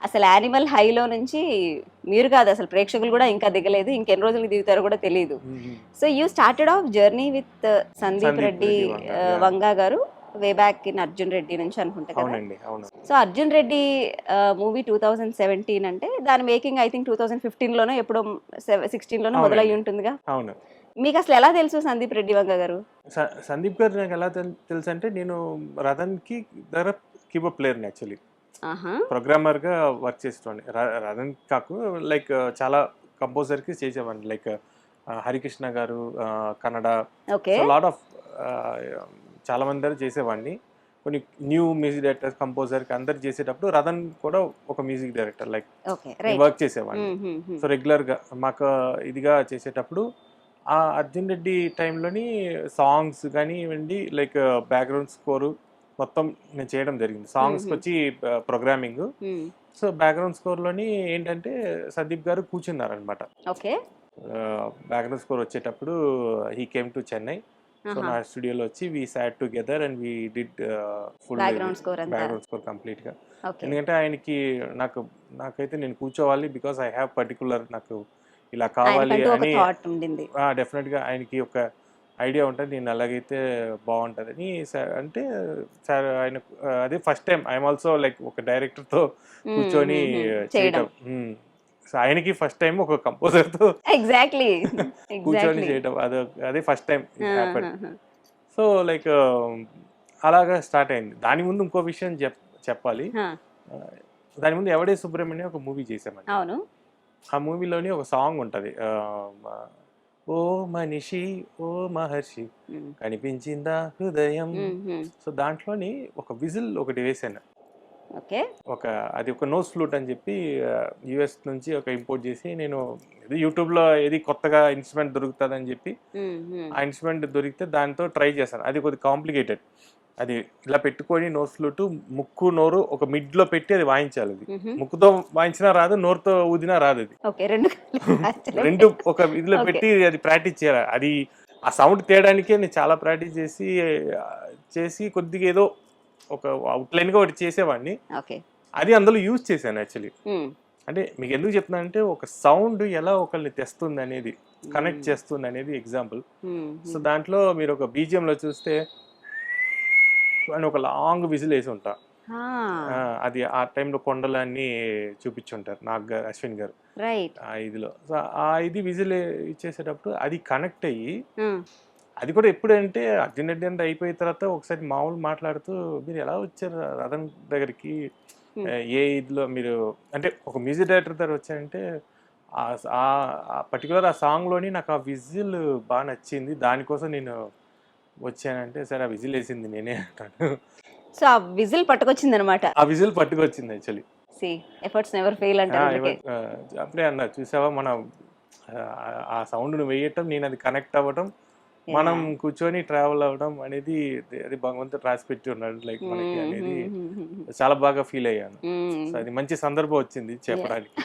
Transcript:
అసలు యానిమల్ హైలో నుంచి మీరు కాదు అసలు ప్రేక్షకులు కూడా ఇంకా దిగలేదు, ఇంకెన్ని రోజులు దిగుతారో కూడా తెలియదు. So you started off journey with Sandeep Sandeep Reddy Reddy Vanga, yeah. Vanga garu way back in Arjun Reddy నుంచి అనుకుంటా కదా. అవునండి, అవును. సో అర్జున్ రెడ్డి మూవీ 2017 అంటే దాని మేకింగ్ ఐ థింక్ 2015లోనో ఎప్పుడో 16లోనో మొదలై అవునండి, ఉంటుందిగా. అవును. మీకు అసలు ఎలా తెలుసు సందీప్ రెడ్డి వంగ గారు? సందీప్ గారు నాకు ఎలా తెలుసు అంటే, నేను రతన్కి దగ్గర కీబోర్డ్ ప్లేయర్ని యాక్చువల్లీ. ఆహా, ప్రోగ్రామర్గా వర్క్ చేసేవాడిని. రతన్ కాకు లైక్ చాలా కంపోజర్కి చేసేవాడిని, లైక్ హరికృష్ణ గారు, Kannada. Okay. So lot of చాలా మంది దగ్గర చేసేవాడిని. కొన్ని న్యూ మ్యూజిక్ డైరెక్టర్, కంపోజర్కి అందరు చేసేటప్పుడు రతన్ కూడా ఒక music director like okay, right. Work చేసేవాడిని. సో రెగ్యులర్గా మాకు ఇదిగా చేసేటప్పుడు ఆ అర్జున్ రెడ్డి టైంలోని సాంగ్స్ కానీ ఇవ్వండి, లైక్ బ్యాక్గ్రౌండ్ స్కోరు మొత్తం నేను చేయడం జరిగింది. సాంగ్స్కి వచ్చి ప్రోగ్రామింగ్. సో బ్యాక్గ్రౌండ్ స్కోర్లోని ఏంటంటే సందీప్ గారు కూర్చున్నారనమాట. ఓకే. బ్యాక్గ్రౌండ్ స్కోర్ వచ్చేటప్పుడు he came to Chennai. So నా స్టూడియోలో వచ్చి we sat together and we did full background score అంతా. బ్యాక్గ్రౌండ్ స్కోర్ కంప్లీట్గా. ఓకే. ఎందుకంటే ఆయనకి నాకైతే నేను కూర్చోవాలి, బికాస్ ఐ హ్యావ్ పర్టికులర్, నాకు ఇలా కావాలి ఆయనకంటూ ఒక అని థాట్ ఉండింది. డెఫినెట్గా ఆయనకి ఒక ఐడియా ఉంటుంది, నేను అలాగైతే బాగుంటుందని. అంటే సార్ ఆయన అదే first time I'm also like ఒక డైరెక్టర్తో కూర్చొని చేయటం. సో ఆయనకి ఫస్ట్ టైం ఒక కంపోజర్తో ఎగ్జాక్ట్లీ కూర్చొని చేయటం అదే first time happen. So like అలాగా స్టార్ట్ అయింది. దాని ముందు ఇంకో విషయం చెప్పాలి. దాని ముందు ఎవడే సుబ్రహ్మణ్యం ఒక మూవీ చేసామండి. అవును. ఆ మూవీలోని ఒక సాంగ్ ఉంటుంది, ఓ మనిషి ఓ మహర్షి కనిపించిందా హృదయం. సో దాంట్లోని ఒక విజిల్ ఒకటి వేసాను. ఓకే. అది ఒక నోస్ ఫ్లూట్ అని చెప్పి యుఎస్ నుంచి ఒక ఇంపోర్ట్ చేసి, నేను యూట్యూబ్లో ఏది కొత్తగా ఇన్స్ట్రుమెంట్ దొరుకుతుందని చెప్పి ఆ ఇన్స్ట్రుమెంట్ దొరికితే దాంతో ట్రై చేశాను. అది కొద్దిగా కాంప్లికేటెడ్. అది ఇలా పెట్టుకొని నోస్ ఫ్లూట్ ముక్కు నోరు ఒక మిడ్లో పెట్టి అది వాయించాలి. అది ముక్కుతో వాయించినా రాదు, నోరుతో ఊదినా రాదు. అది రెండు ఒక ఇదిలో పెట్టి అది ప్రాక్టీస్ చేయాలి. అది ఆ సౌండ్ తేయడానికే నేను చాలా ప్రాక్టీస్ చేసి కొద్దిగా ఏదో ఒక అవుట్లైన్గా ఒకటి చేసేవాడిని. అది అందులో యూజ్ చేశాను యాక్చువల్లీ. అంటే మీకు ఎందుకు చెప్తున్నానంటే, ఒక సౌండ్ ఎలా ఒకరిని తెస్తుంది అనేది, కనెక్ట్ చేస్తుంది అనేది ఎగ్జాంపుల్. సో దాంట్లో మీరు ఒక బీజిఎంలో చూస్తే అని ఒక లాంగ్ విజిల్ వేసి ఉంటా. అది ఆ టైంలో కొండలన్నీ చూపించుంటారు నాగ్ గారు, అశ్విన్ గారు ఆ ఇదిలో. సో ఆ ఇది విజిల్ ఇచ్చేసేటప్పుడు అది కనెక్ట్ అయ్యి, అది కూడా ఎప్పుడంటే అర్జున్ రెడ్డి అంటే అయిపోయిన తర్వాత ఒకసారి మామూలు మాట్లాడుతూ, మీరు ఎలా వచ్చారు రతన్ దగ్గరికి, ఏ ఇదిలో మీరు అంటే ఒక మ్యూజిక్ డైరెక్టర్ దగ్గర వచ్చారంటే, పర్టికులర్ ఆ సాంగ్లోని నాకు ఆ విజిల్ బాగా నచ్చింది, దానికోసం నేను వచ్చానంటే, సరే ఆ విజిల్ వేసింది నేనే అంటాను. సో ఆ విజిల్ పట్టుకొచ్చింది అనమాట. ఆ విజిల్ పట్టుకొచ్చింది యాక్చువల్లీ. ఎఫర్ట్స్ నెవర్ ఫెయిల్ అంటారు. అప్పుడే అన్నా, చూసావా మనం ఆ సౌండ్ ను వేయటం, నేను అది కనెక్ట్ అవ్వటం, మనం కూర్చొని ట్రావెల్ అవ్వడం అనేది అది భగవంతుడు రాసి పెట్టి ఉన్నాడు లైక్ మనకి అనేది చాలా బాగా ఫీల్ అయ్యాను. సో అది మంచి సందర్భం వచ్చింది చెప్పడానికి.